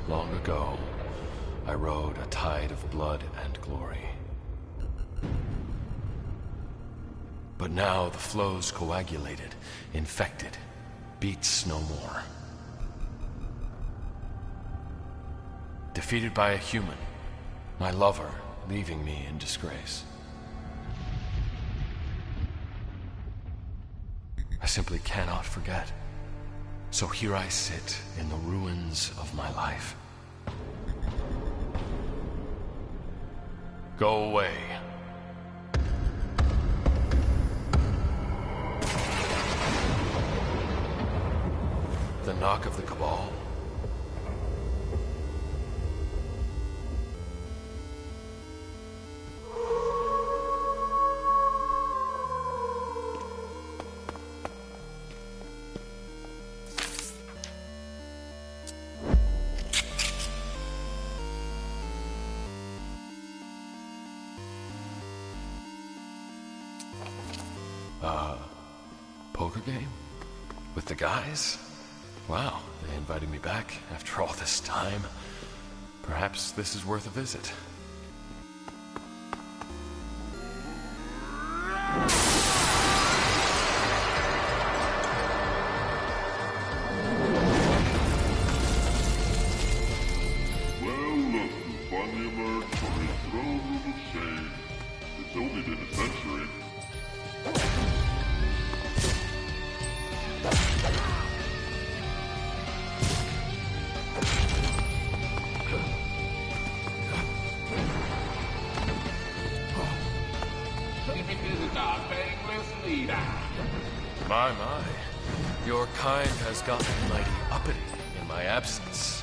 Long ago, I rode a tide of blood and glory. But now the flow's coagulated, infected, beats no more. Defeated by a human, my lover leaving me in disgrace. I simply cannot forget. So here I sit in the ruins of my life. Go away. The knock of the Cabal. Poker game? With the guys? Wow, they invited me back after all this time. Perhaps this is worth a visit. Well, look who finally emerged from his throne room of shame. It's only been a century. My. Your kind has gotten mighty uppity in my absence.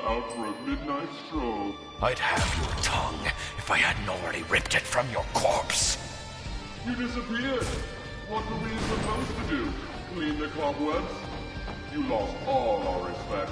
Out for a midnight stroll. I'd have your tongue if I hadn't already ripped it from your corpse. You disappeared. What were we supposed to do? Clean the cobwebs? You lost all our respect.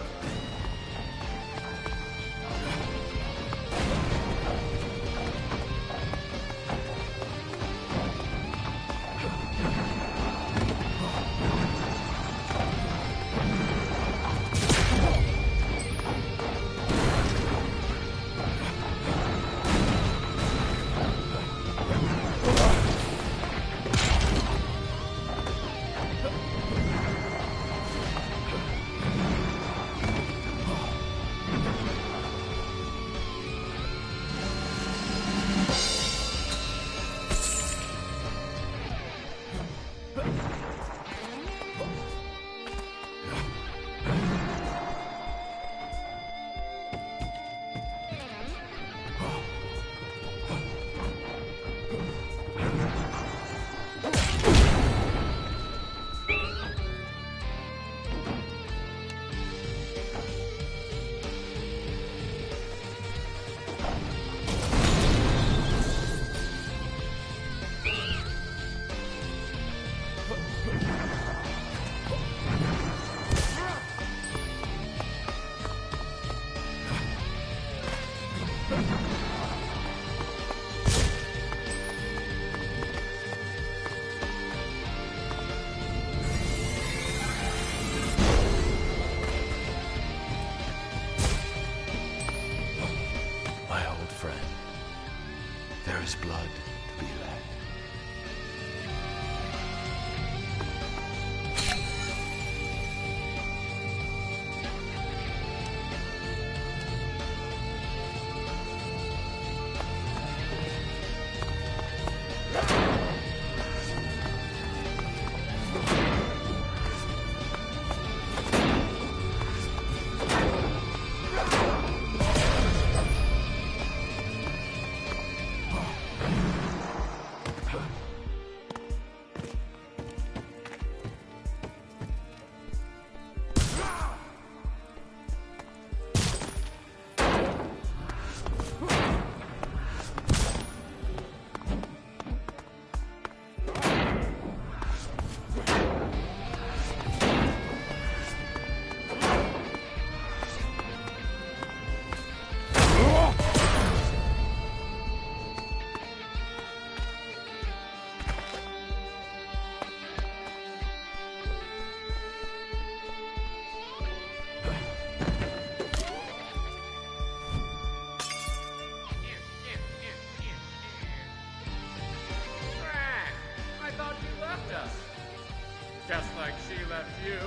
you.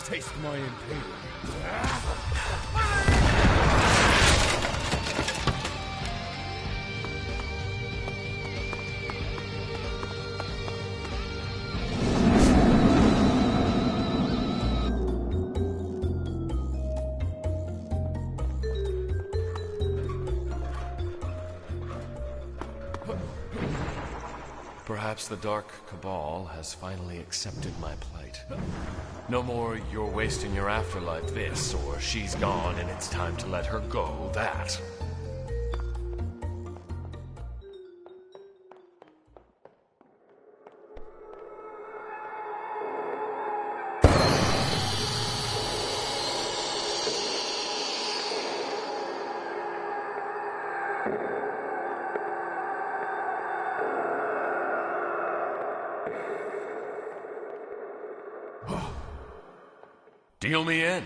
Taste my imperium. Perhaps the Dark Cabal has finally accepted my plight. No more you're wasting your afterlife this, or she's gone and it's time to let her go that. Deal me in.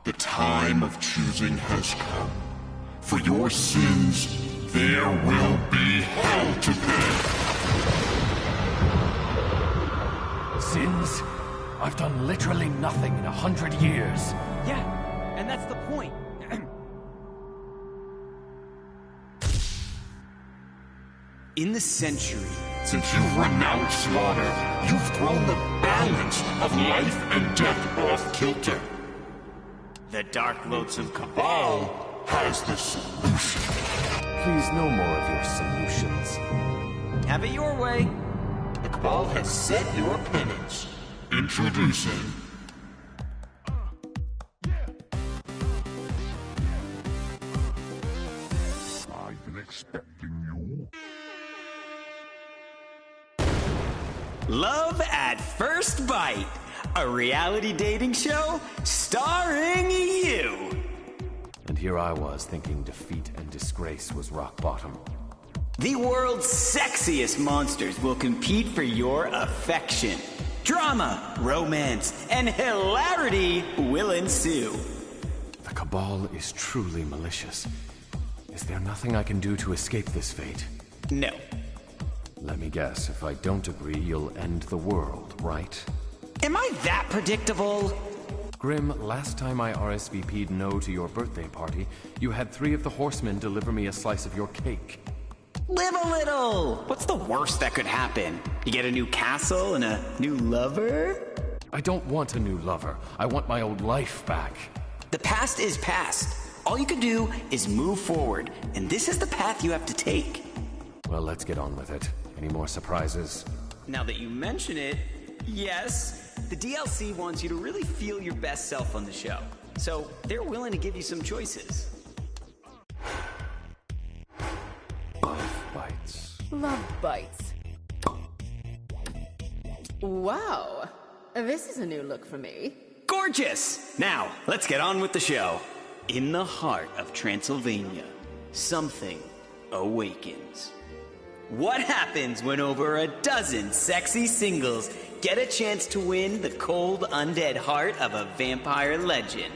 The time of choosing has come. For your sins, there will be hell to pay. Sins? I've done literally nothing in 100 years. Yeah, and that's the point. In the century, Since you've renounced slaughter, you've thrown the balance of life and death off kilter. the Dark Loathsome Cabal has the solution. Please, no more of your solutions. Have it your way. The Cabal has set your penance. Introducing... I've been expecting you. Love at First Bite, a reality dating show starring you. And here I was thinking defeat and disgrace was rock bottom. The world's sexiest monsters will compete for your affection. Drama, romance, and hilarity will ensue. The Cabal is truly malicious. Is there nothing I can do to escape this fate? No. Let me guess, if I don't agree, you'll end the world, right? Am I that predictable? Grim, last time I RSVP'd no to your birthday party, you had 3 of the horsemen deliver me a slice of your cake. Live a little! What's the worst that could happen? You get a new castle and a new lover? I don't want a new lover. I want my old life back. The past is past. All you can do is move forward, and this is the path you have to take. Well, let's get on with it. Any more surprises? Now that you mention it, yes, the DLC wants you to really feel your best self on the show. So they're willing to give you some choices. Love bites. Love bites. Wow. This is a new look for me. Gorgeous! Now, let's get on with the show. In the heart of Transylvania, something awakens. What happens when over a dozen sexy singles get a chance to win the cold, undead heart of a vampire legend?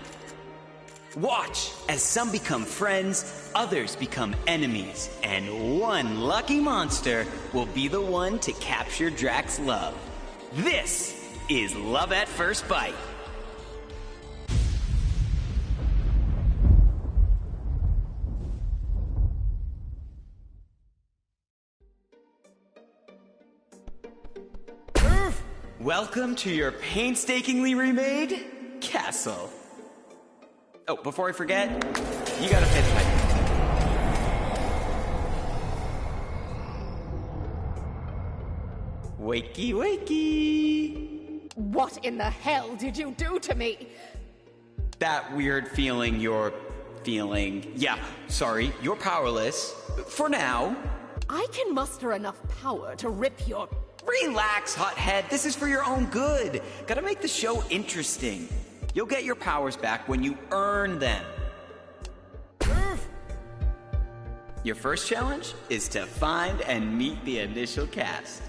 Watch as some become friends, others become enemies, and one lucky monster will be the one to capture Drax's love. This is Love at First Bite. Welcome to your painstakingly remade castle. Oh, before I forget, you gotta pay the piper. Wakey, wakey. What in the hell did you do to me? That weird feeling you're feeling. Yeah, sorry, you're powerless. For now. I can muster enough power to rip your... Relax, hothead. This is for your own good. Gotta make the show interesting. You'll get your powers back when you earn them. Your first challenge is to find and meet the initial cast.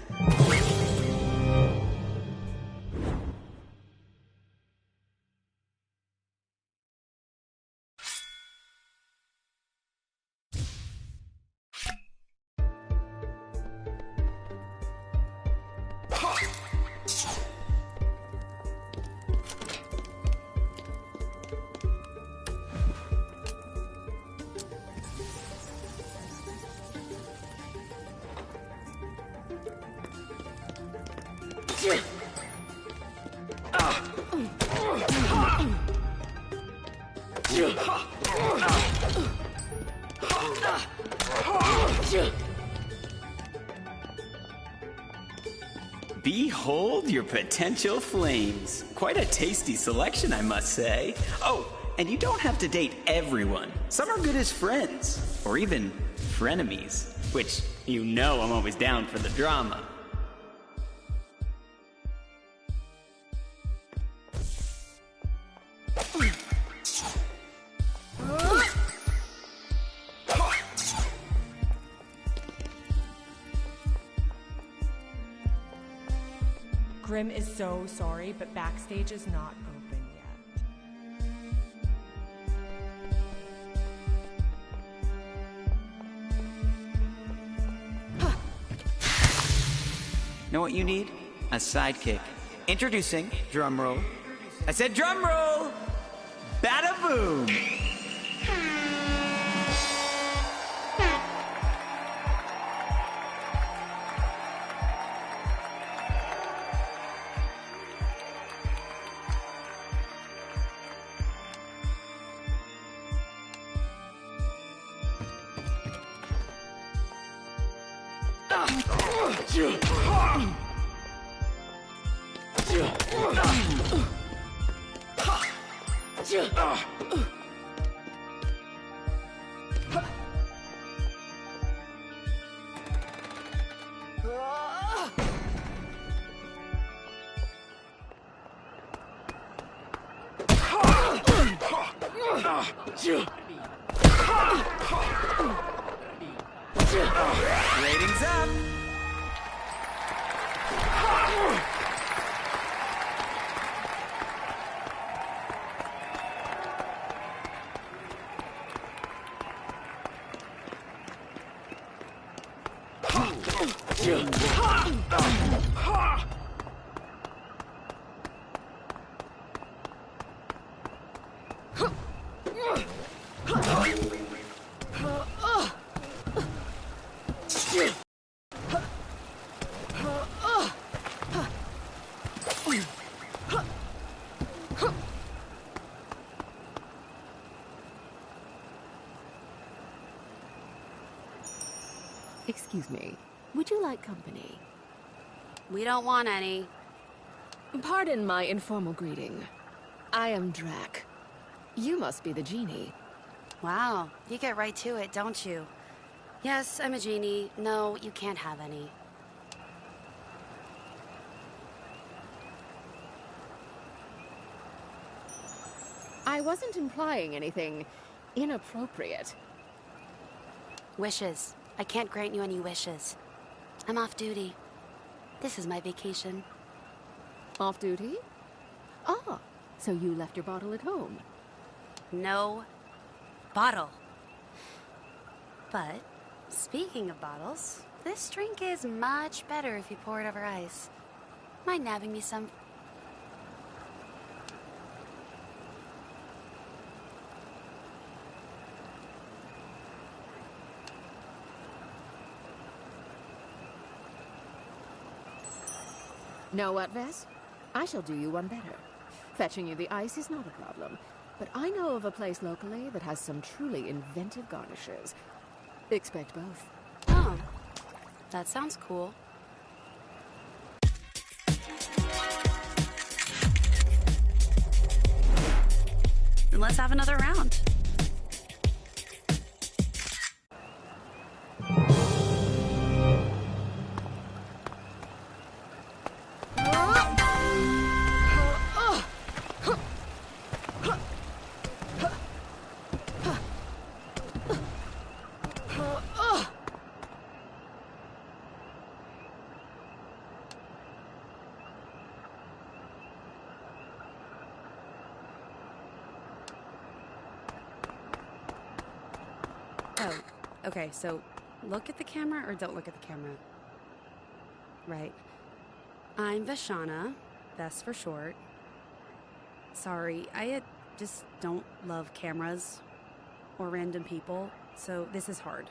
Behold your potential flames. Quite a tasty selection, I must say. Oh, and you don't have to date everyone. Some are good as friends, or even frenemies, which you know I'm always down for the drama. Grim is so sorry, but backstage is not open yet. Know what you need? A sidekick. Introducing, drumroll. I said drumroll! Bada boom! Ratings up! Excuse me, would you like company? We don't want any. Pardon my informal greeting. I am Drac. You must be the genie. Wow, you get right to it, don't you? Yes, I'm a genie. No, you can't have any. I wasn't implying anything inappropriate. Wishes. I can't grant you any wishes. I'm off duty. This is my vacation. Off duty? Ah, so you left your bottle at home. No bottle. But, speaking of bottles, this drink is much better if you pour it over ice. Mind nabbing me some? Know what, Vess? I shall do you one better. Fetching you the ice is not a problem, but I know of a place locally that has some truly inventive garnishes. Expect both. Oh, that sounds cool. Then let's have another round. Okay, so look at the camera or don't look at the camera. Right. I'm Vashana, Vess for short. Sorry, I just don't love cameras or random people, so this is hard.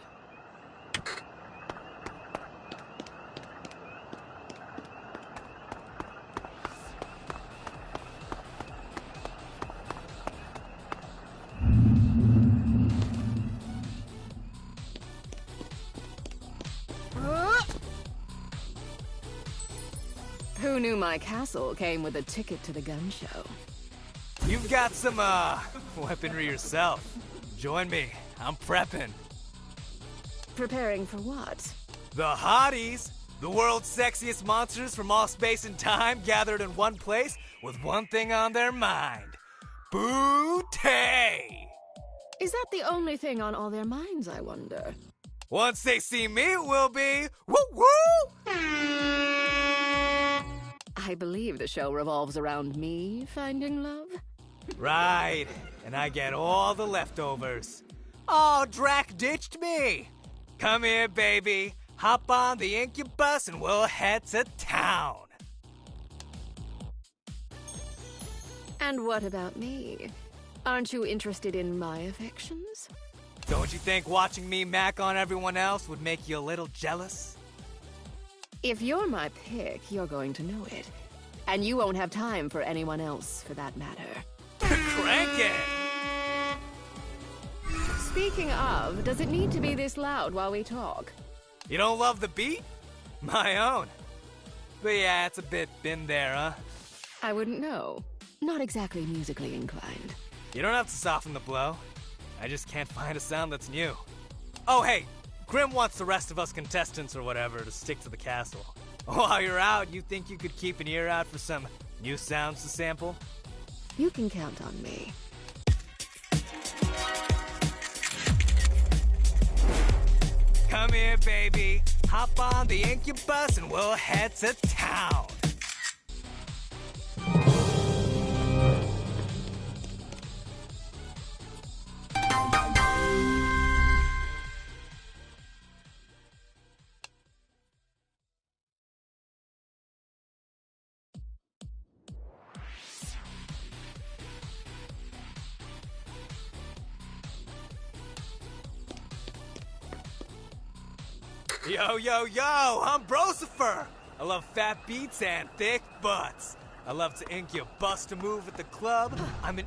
Who knew my castle came with a ticket to the gun show? You've got some, weaponry yourself. Join me. I'm prepping. Preparing for what? The hotties! The world's sexiest monsters from all space and time gathered in one place with one thing on their mind. Booty! Is that the only thing on all their minds, I wonder? Once they see me, it will be woo-woo! I believe the show revolves around me finding love. Right, and I get all the leftovers. Oh, Drac ditched me. Come here, baby. Hop on the incubus and we'll head to town. And what about me? Aren't you interested in my affections? Don't you think watching me mac on everyone else would make you a little jealous? If you're my pick, you're going to know it. And you won't have time for anyone else, for that matter. Crank it! Speaking of, does it need to be this loud while we talk? You don't love the beat? My own. But yeah, it's a bit been there, huh? I wouldn't know. Not exactly musically inclined. You don't have to soften the blow. I just can't find a sound that's new. Oh, hey, Grim wants the rest of us contestants or whatever to stick to the castle. While you're out, you think you could keep an ear out for some new sounds to sample? You can count on me. Come here, baby. Hop on the incubus and we'll head to town. Yo, yo, yo, I'm Brosifer. I love fat beats and thick butts. I love to bust a move at the club. I'm an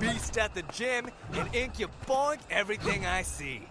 beast at the gym, and boink everything I see.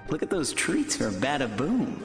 Look at those treats for Bada Boom.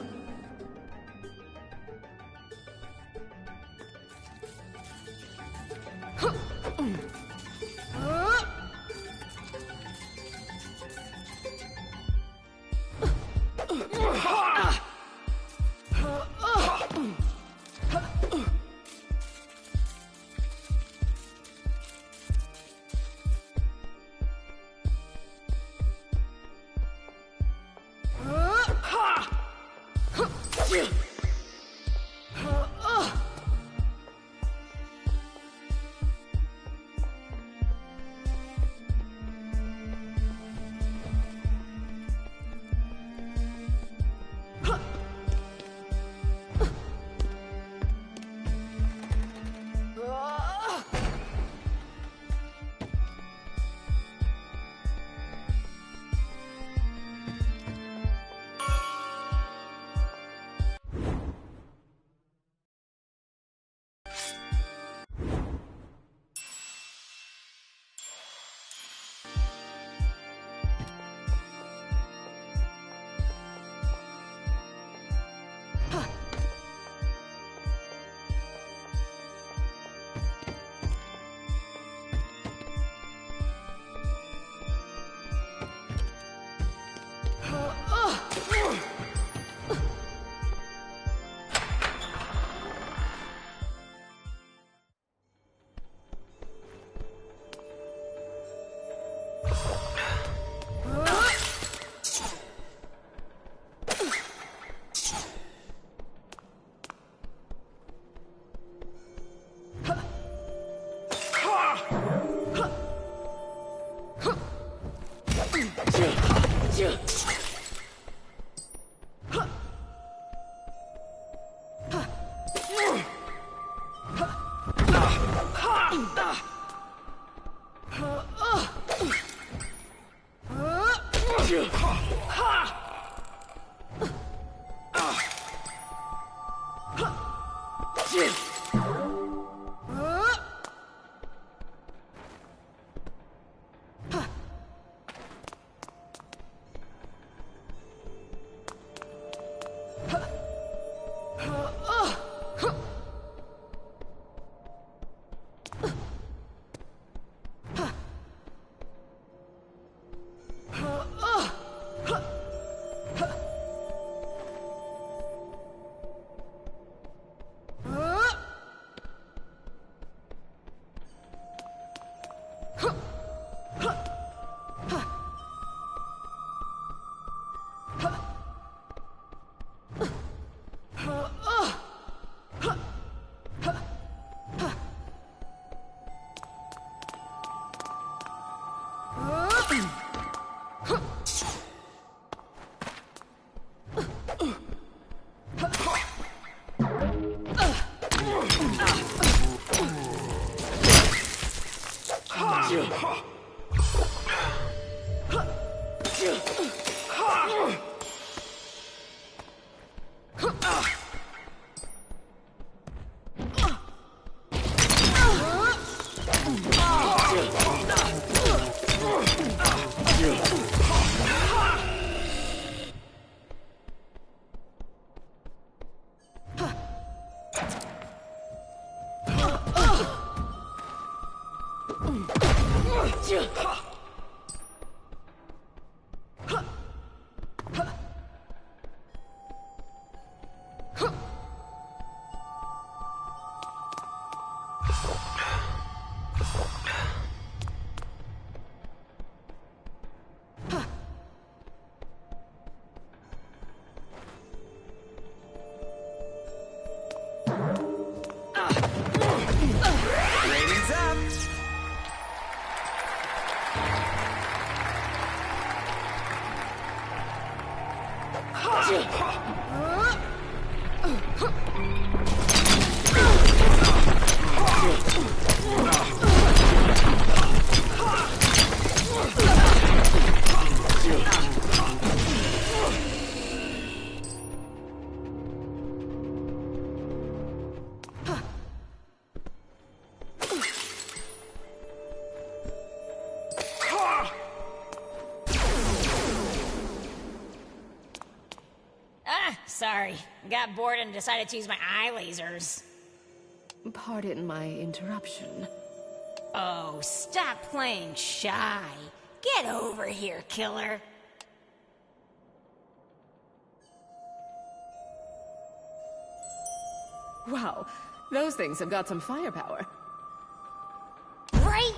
Ratings up! Sorry. Got bored and decided to use my eye lasers. Pardon my interruption. Oh, stop playing shy. Get over here, killer. Wow, those things have got some firepower. Right?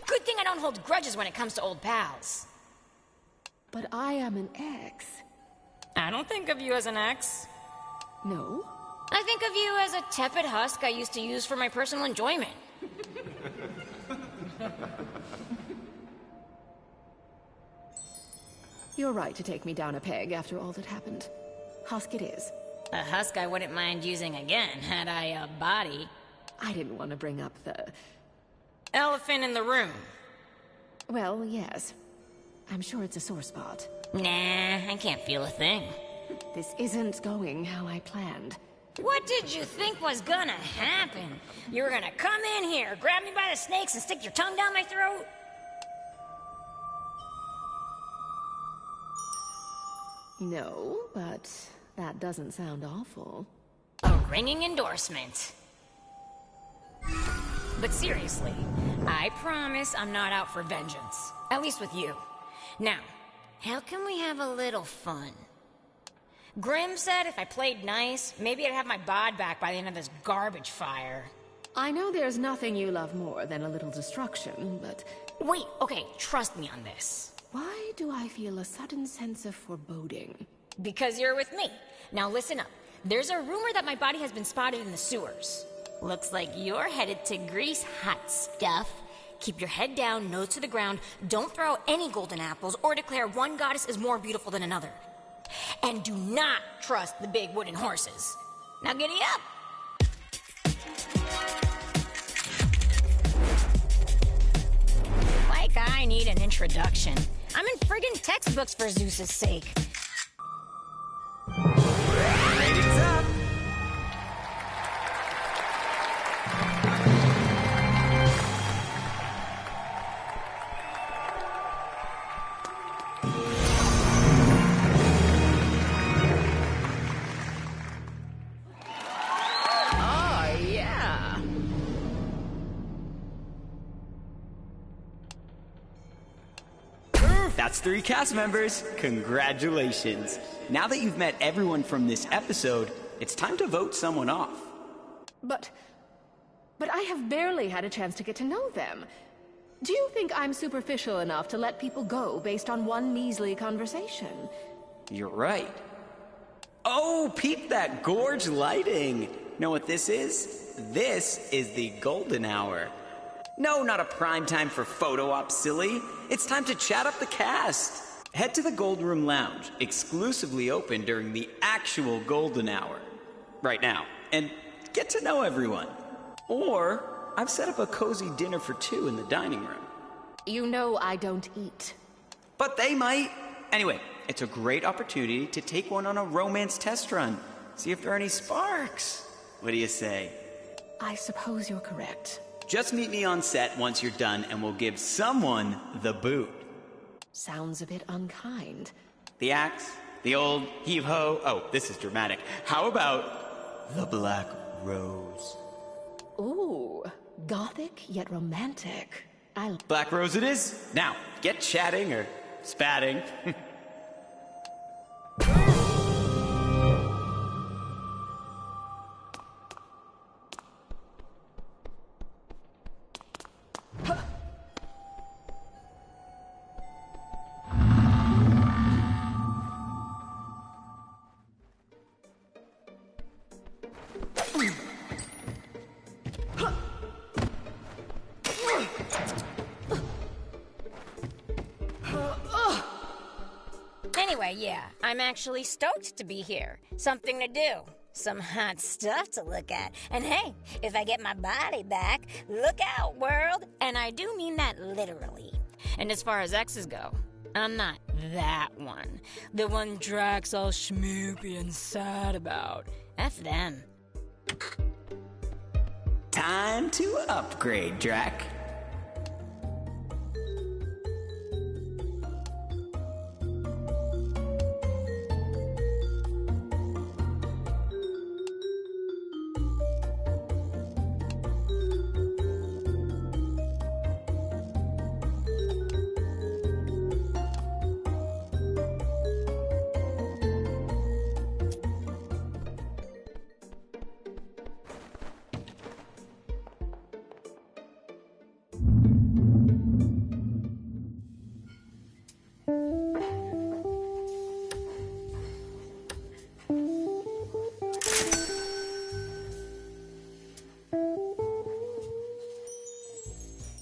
Good thing I don't hold grudges when it comes to old pals. But I am an ex. I don't think of you as an ex. No? I think of you as a tepid husk I used to use for my personal enjoyment. You're right to take me down a peg after all that happened. Husk it is. A husk I wouldn't mind using again, had I a body. I didn't want to bring up the... Elephant in the room. Well, yes. I'm sure it's a sore spot. Nah, I can't feel a thing. This isn't going how I planned. What did you think was gonna happen? You were gonna come in here, grab me by the snakes, and stick your tongue down my throat? No, but that doesn't sound awful. A ringing endorsement. But seriously, I promise I'm not out for vengeance. At least with you. Now, how can we have a little fun? Grim said if I played nice, maybe I'd have my bod back by the end of this garbage fire. I know there's nothing you love more than a little destruction, but... Wait, okay, trust me on this. Why do I feel a sudden sense of foreboding? Because you're with me. Now listen up. There's a rumor that my body has been spotted in the sewers. Looks like you're headed to Greece, hot stuff. Keep your head down, nose to the ground, don't throw any golden apples or declare one goddess is more beautiful than another. And do not trust the big wooden horses. Now giddy up! Like I need an introduction. I'm in friggin' textbooks for Zeus's sake. Ratings up! Oh, yeah! That's 3 cast members. Congratulations. Now that you've met everyone from this episode, it's time to vote someone off. But I have barely had a chance to get to know them. Do you think I'm superficial enough to let people go based on one measly conversation? You're right. Oh, peep that gorge lighting. Know what this is? This is the golden hour. No, not a prime time for photo ops, silly. It's time to chat up the cast. Head to the Gold Room Lounge, exclusively open during the actual golden hour. Right now. And get to know everyone. Or, I've set up a cozy dinner for 2 in the dining room. You know I don't eat. But they might. Anyway, it's a great opportunity to take one on a romance test run. See if there are any sparks. What do you say? I suppose you're correct. Just meet me on set once you're done and we'll give someone the boot. Sounds a bit unkind. The axe, the old heave-ho. Oh, this is dramatic. How about the black rose? Ooh, gothic yet romantic. Black rose it is. Now, get chatting or spatting. Anyway, yeah, I'm actually stoked to be here. Something to do. Some hot stuff to look at. And hey, if I get my body back, look out, world! And I do mean that literally. And as far as exes go, I'm not that one. The one Drax all schmoopy and sad about. F them. Time to upgrade, Drac.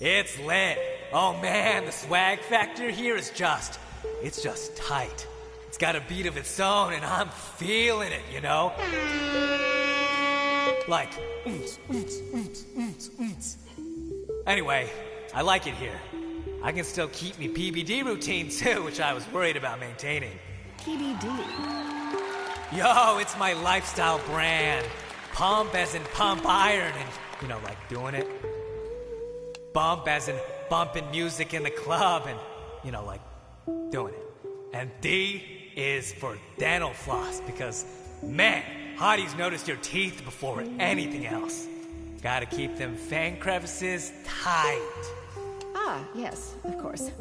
It's lit. Oh man, the swag factor here is it's just tight. It's got a beat of its own and I'm feeling it, you know? Like, Anyway, I like it here. I can still keep me PBD routine too, which I was worried about maintaining. PBD? Yo, it's my lifestyle brand. Pump as in pump iron and, like doing it. Bump as in bumping music in the club and, like doing it. And D is for dental floss because, man, hotties notice your teeth before anything else. Gotta keep them fang crevices tight. Ah, yes, of course.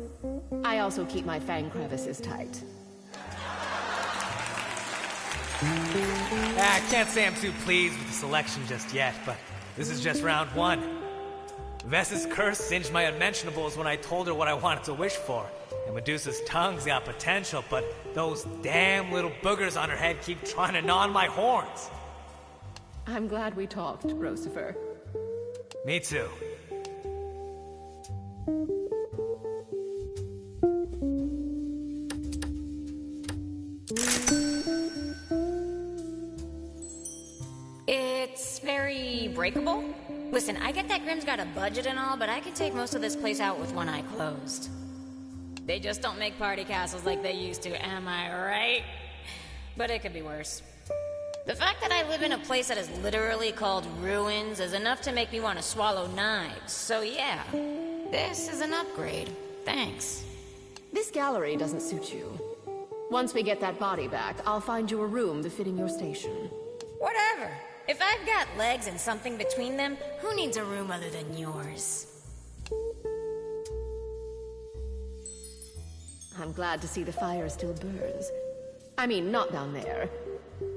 I also keep my fang crevices tight. I can't say I'm too pleased with the selection just yet, but this is just round 1. Vess's curse singed my unmentionables when I told her what I wanted to wish for. And Medusa's tongue's got potential, but those damn little boogers on her head keep trying to gnaw on my horns. I'm glad we talked, Rosifer. Me too. It's very breakable. Listen, I get that Grimm's got a budget and all, but I could take most of this place out with one eye closed. They just don't make party castles like they used to, am I right? But it could be worse. The fact that I live in a place that is literally called ruins is enough to make me want to swallow knives. So yeah, this is an upgrade. Thanks. This gallery doesn't suit you. Once we get that body back, I'll find you a room befitting your station. Whatever. If I've got legs and something between them, who needs a room other than yours? I'm glad to see the fire still burns. I mean, not down there.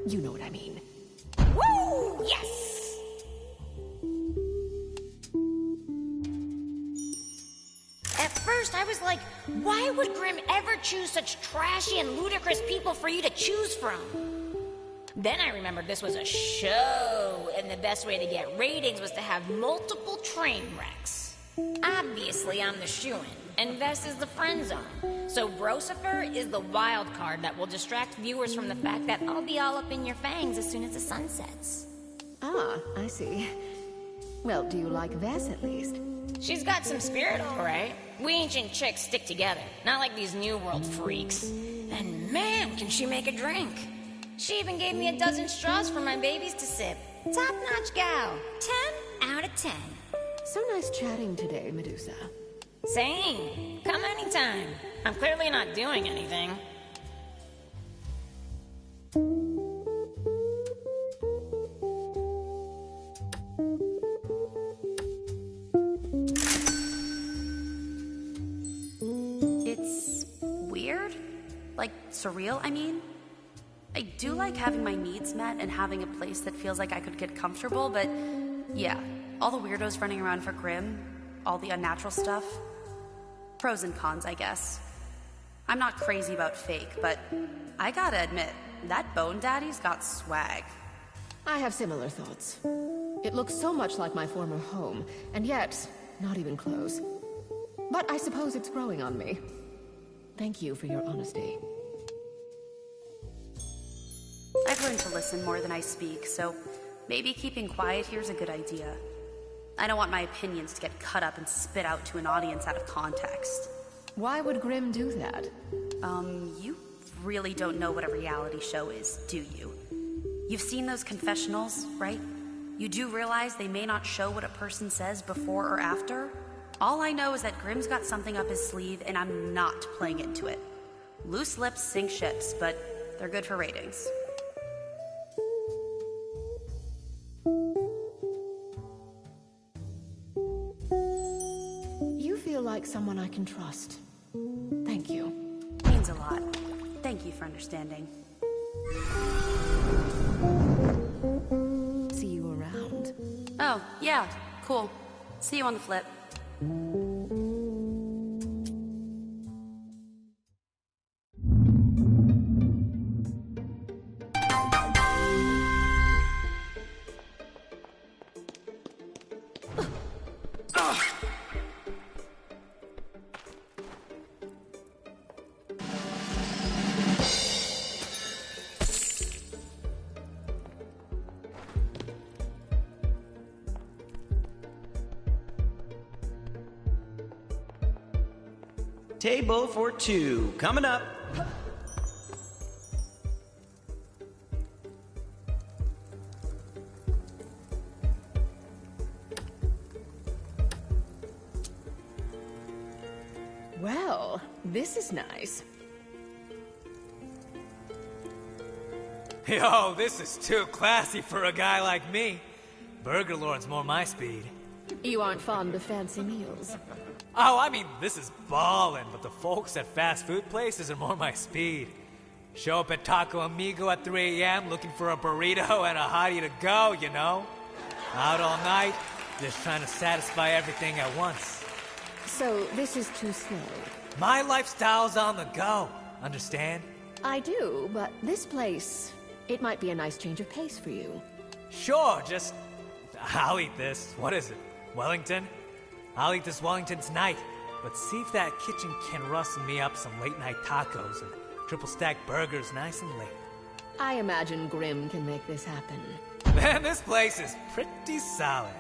You know what I mean. Woo! Yes! At first, I was like, why would Grimm ever choose such trashy and ludicrous people for you to choose from? Then I remembered this was a show, and the best way to get ratings was to have multiple train wrecks. Obviously, I'm the shoo-in, and Vess is the friend zone. So Brocifer is the wild card that will distract viewers from the fact that I'll be all up in your fangs as soon as the sun sets. Ah, I see. Well, do you like Vess at least? She's got some spirit, all right. We ancient chicks stick together, not like these New World freaks. And man, can she make a drink. She even gave me a dozen straws for my babies to sip. Top-notch gal. 10 out of 10. So nice chatting today, Medusa. Same. Come anytime. I'm clearly not doing anything. It's weird. Like, surreal, I mean. I do like having my needs met and having a place that feels like I could get comfortable, but yeah, all the weirdos running around for Grimm, all the unnatural stuff. Pros and cons, I guess. I'm not crazy about fake, but I gotta admit, that Bone Daddy's got swag. I have similar thoughts. It looks so much like my former home, and yet, not even close. But I suppose it's growing on me. Thank you for your honesty. I've learned to listen more than I speak, so maybe keeping quiet here's a good idea. I don't want my opinions to get cut up and spit out to an audience out of context. Why would Grimm do that? You really don't know what a reality show is, do you? You've seen those confessionals, right? You do realize they may not show what a person says before or after? All I know is that Grimm's got something up his sleeve, and I'm not playing into it. Loose lips sink ships, but they're good for ratings. You feel like someone I can trust. Thank you. Means a lot. Thank you for understanding. See you around. Oh, yeah, cool. See you on the flip. Table for two, coming up. Well, this is nice. Yo, this is too classy for a guy like me. Burger Lord's more my speed. You aren't fond of fancy meals. Oh, I mean, this is ballin', but the folks at fast food places are more my speed. Show up at Taco Amigo at 3 a.m. looking for a burrito and a hottie to go, you know? Out all night, just trying to satisfy everything at once. So, this is too slow. My lifestyle's on the go, understand? I do, but this place, it might be a nice change of pace for you. Sure, I'll eat this. What is it? Wellington? I'll eat this Wellington tonight. but see if that kitchen can rustle me up some late-night tacos and triple-stack burgers nice and late. I imagine Grim can make this happen. Man, this place is pretty solid.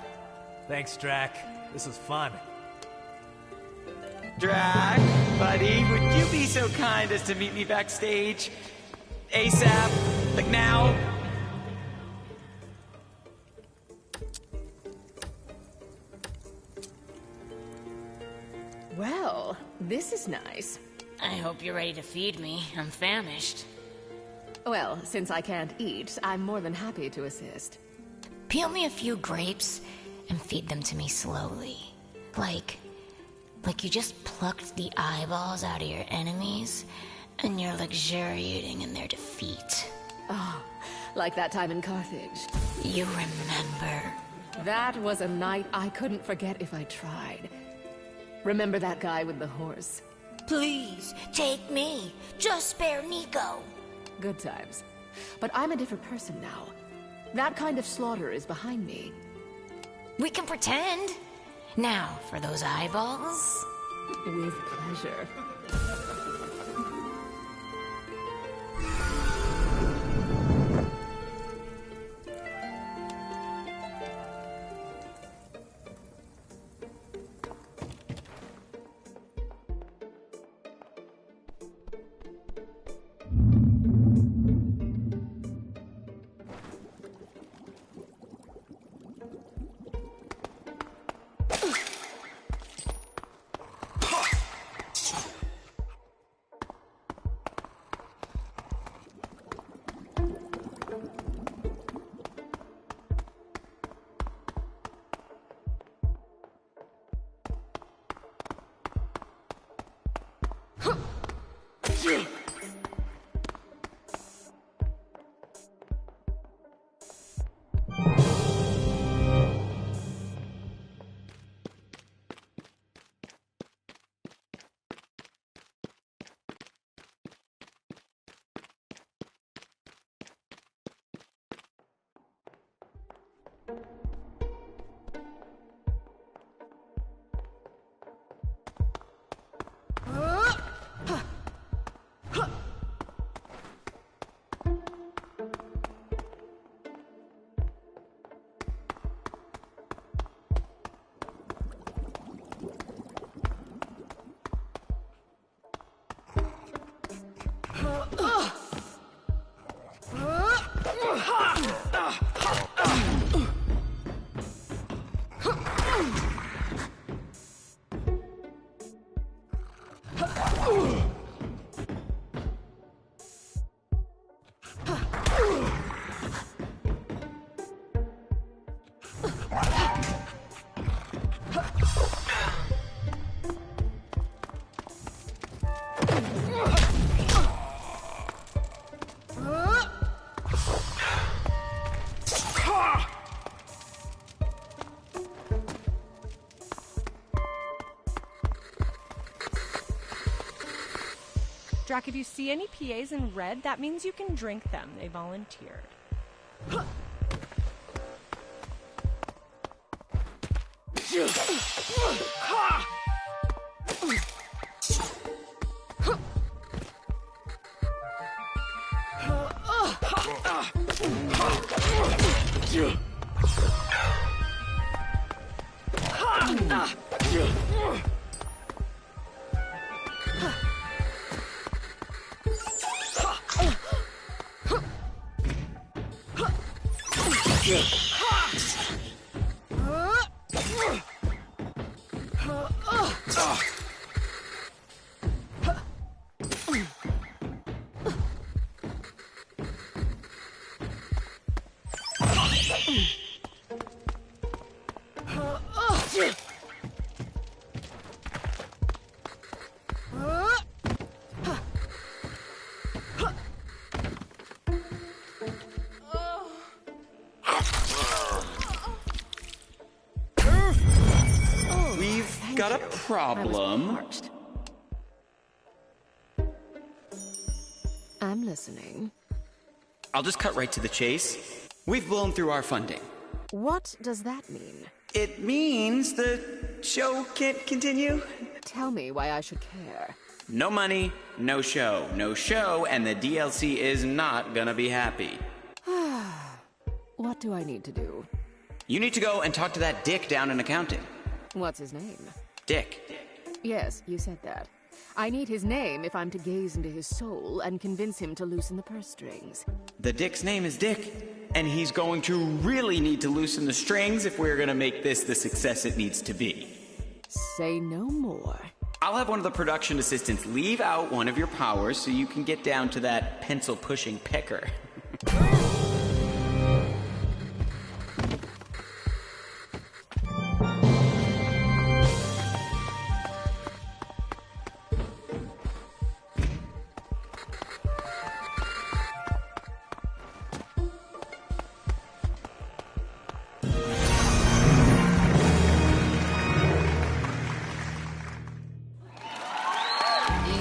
Thanks, Drac. This was fun. Drac, buddy, would you be so kind as to meet me backstage? ASAP, like now? Well, this is nice. I hope you're ready to feed me. I'm famished. Well, since I can't eat, I'm more than happy to assist. Peel me a few grapes and feed them to me slowly. Like you just plucked the eyeballs out of your enemies and you're luxuriating in their defeat. Oh, like that time in Carthage. You remember. That was a night I couldn't forget if I tried. Remember that guy with the horse? Please, take me. Just spare Nico. Good times. But I'm a different person now. That kind of slaughter is behind me. We can pretend. Now, for those eyeballs. With pleasure. Drac, if you see any PAs in red, that means you can drink them. They volunteered. Got a problem? I'm listening. I'll just cut right to the chase. We've blown through our funding. What does that mean? It means the show can't continue. Tell me why I should care. No money, no show. No show, and the DLC is not gonna be happy. What do I need to do? You need to go and talk to that dick down in accounting. What's his name? Dick. Yes, you said that. I need his name if I'm to gaze into his soul and convince him to loosen the purse strings. The dick's name is Dick, and he's going to really need to loosen the strings if we're gonna make this the success it needs to be. Say no more. I'll have one of the production assistants leave out one of your powers so you can get down to that pencil-pushing pecker.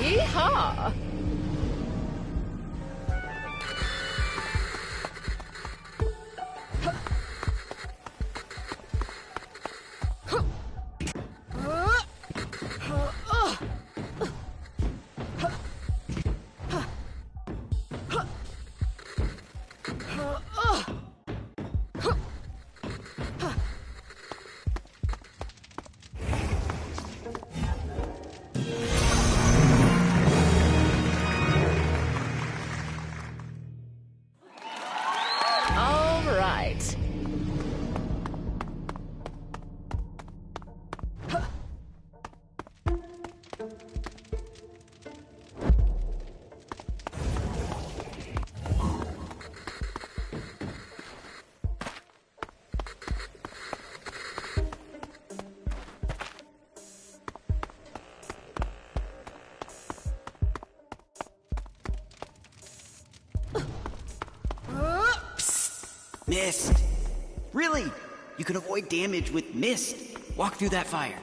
Yeehaw! All right. Mist! Really? You can avoid damage with mist. Walk through that fire.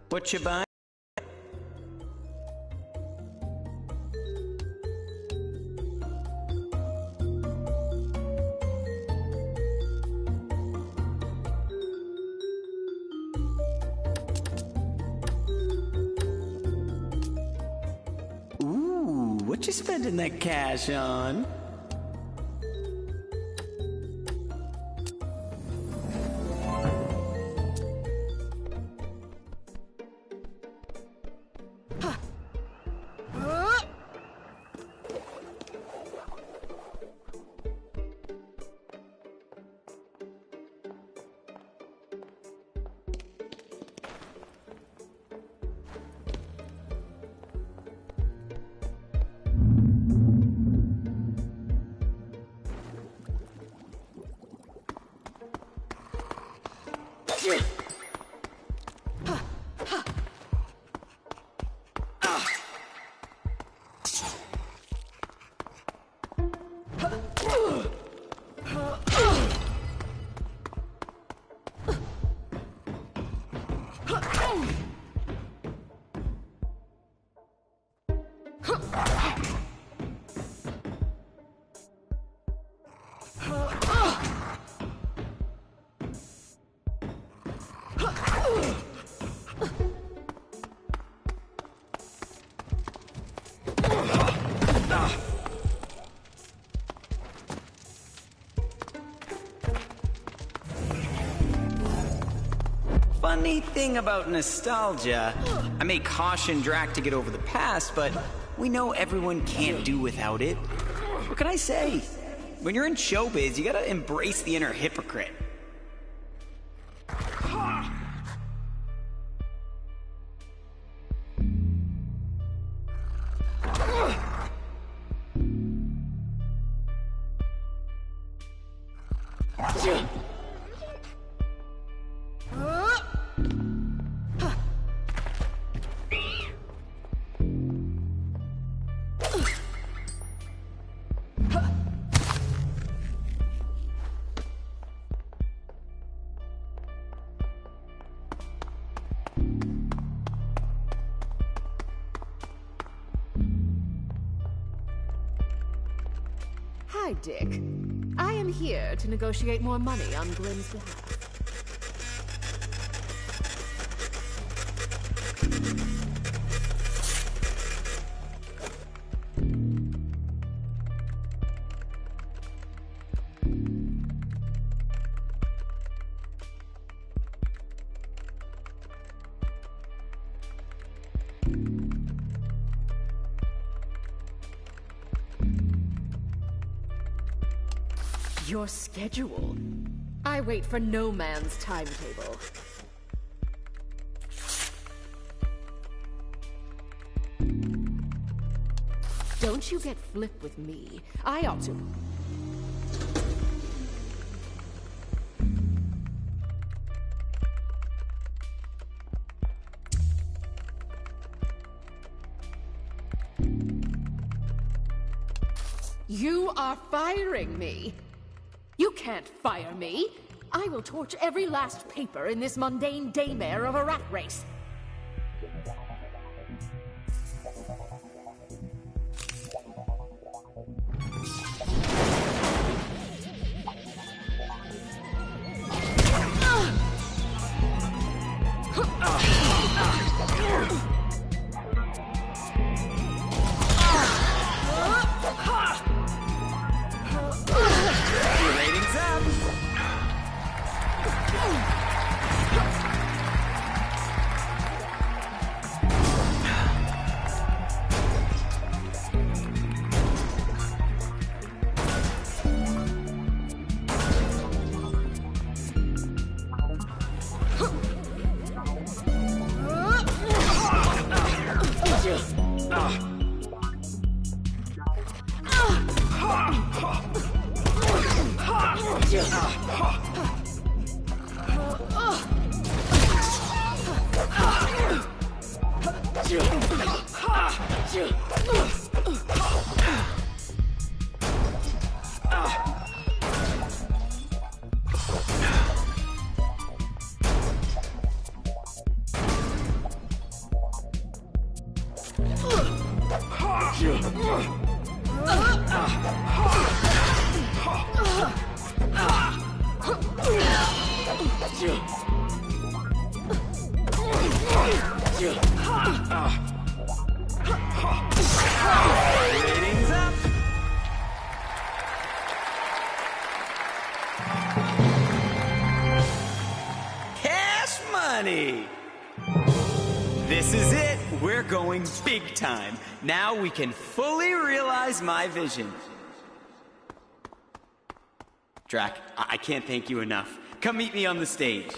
What you buying? Ooh, what you spending that cash on? funny thing about nostalgia, I may caution Drac to get over the past, but we know everyone can't do without it. What can I say? When you're in showbiz, you gotta embrace the inner hypocrite. Hi, Dick. I am here to negotiate more money on Grimm's behalf. Your schedule? I wait for no man's timetable. Don't you get flip with me. I ought to... You are firing me. You can't fire me. I will torch every last paper in this mundane daymare of a rat race. Cash money! This is it. We're going big time. Now we can fully realize my vision. Drac, I can't thank you enough. Come meet me on the stage.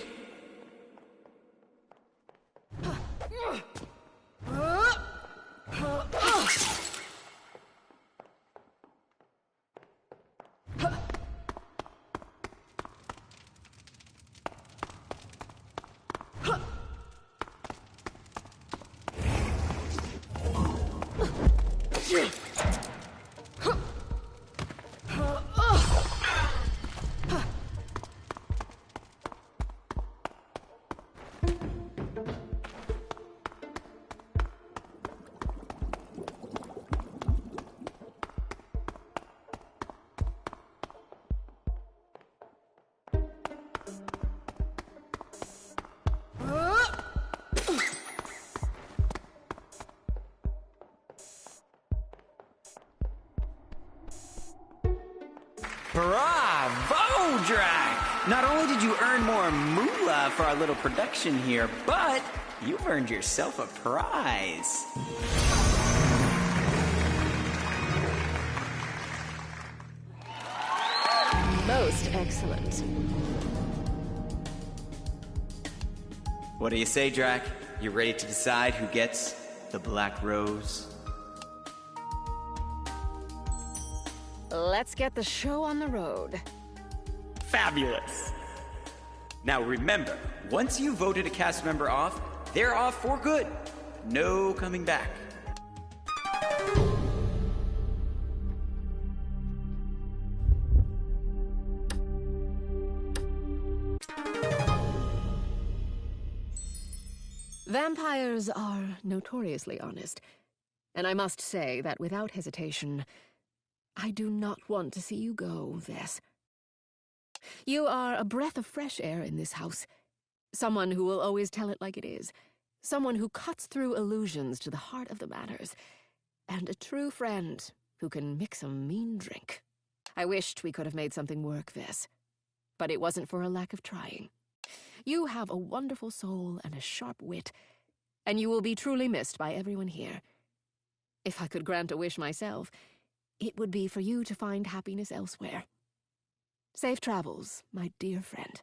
Bravo, Drac! not only did you earn more moolah for our little production here, but you've earned yourself a prize. Most excellent. What do you say, Drac? You ready to decide who gets the Black Rose? Let's get the show on the road. Fabulous! Now remember, once you voted a cast member off, they're off for good. No coming back. Vampires are notoriously honest, and I must say that without hesitation, I do not want to see you go, Vess. You are a breath of fresh air in this house, someone who will always tell it like it is, someone who cuts through illusions to the heart of the matters, and a true friend who can mix a mean drink. I wished we could have made something work, Vess, but it wasn't for a lack of trying. You have a wonderful soul and a sharp wit, and you will be truly missed by everyone here. If I could grant a wish myself, it would be for you to find happiness elsewhere. Safe travels, my dear friend.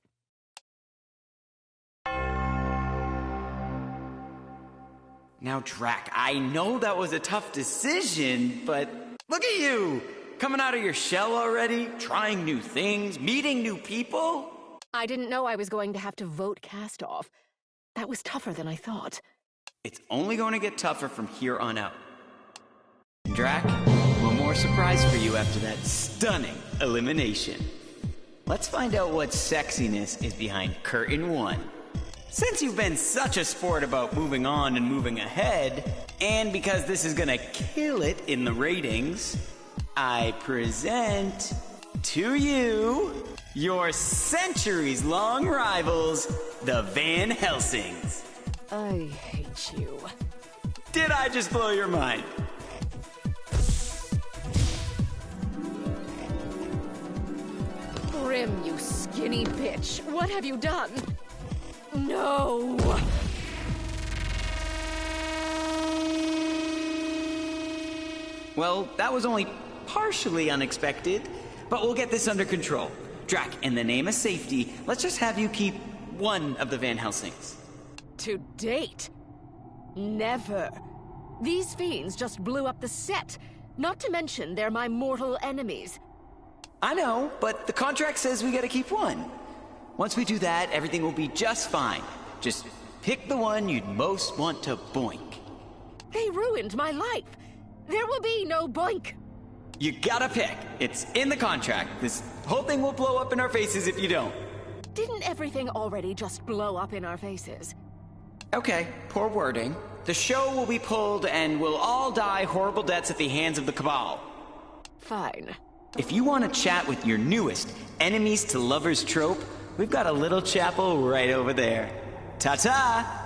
Now, Drac, I know that was a tough decision, but look at you! Coming out of your shell already, trying new things, meeting new people. I didn't know I was going to have to vote cast off. That was tougher than I thought. It's only going to get tougher from here on out. Drac, one more surprise for you after that stunning elimination. Let's find out what sexiness is behind Curtain 1. Since you've been such a sport about moving on and moving ahead, and because this is gonna kill it in the ratings, I present to you your centuries-long rivals, the Van Helsings. I hate you. Did I just blow your mind? Grim, you skinny bitch. What have you done? No! Well, that was only partially unexpected, but we'll get this under control. Drac, in the name of safety, let's just have you keep one of the Van Helsings. To date? Never. These fiends just blew up the set. Not to mention they're my mortal enemies. I know, but the contract says we gotta keep one. Once we do that, everything will be just fine. Just pick the one you'd most want to boink. They ruined my life. There will be no boink. You gotta pick. It's in the contract. This whole thing will blow up in our faces if you don't. Didn't everything already just blow up in our faces? Okay, poor wording. The show will be pulled and we'll all die horrible deaths at the hands of the Cabal. Fine. If you want to chat with your newest enemies to lovers trope, we've got a little chapel right over there. Ta-ta!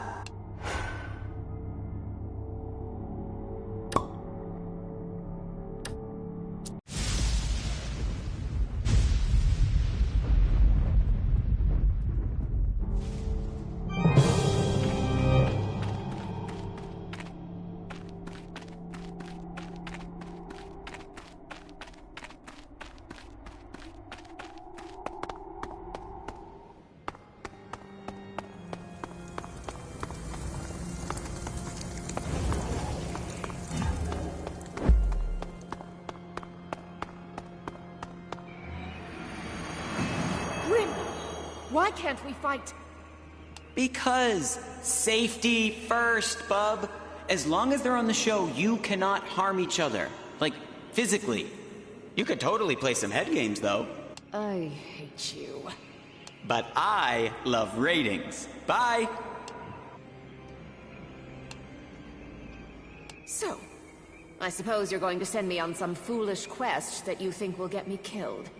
Why can't we fight? Because safety first, bub. As long as they're on the show, you cannot harm each other. Like, physically. You could totally play some head games, though. I hate you. But I love ratings. Bye! So, I suppose you're going to send me on some foolish quest that you think will get me killed.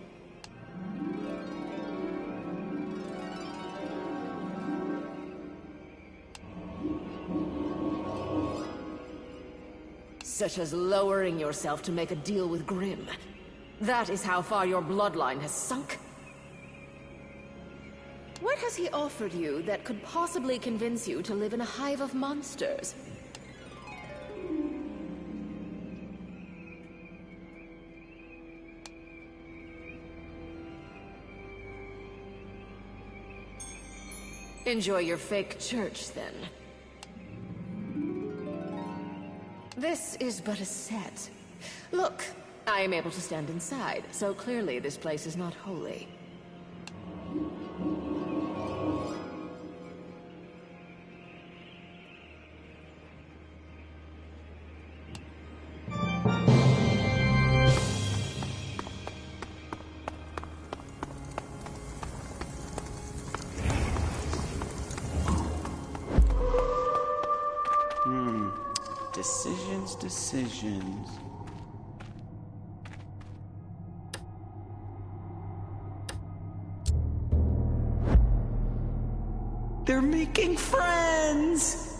Such as lowering yourself to make a deal with Grimm. That is how far your bloodline has sunk? What has he offered you that could possibly convince you to live in a hive of monsters? Enjoy your fake church, then. This is but a set. Look, I am able to stand inside, so clearly this place is not holy. Decisions. They're making friends!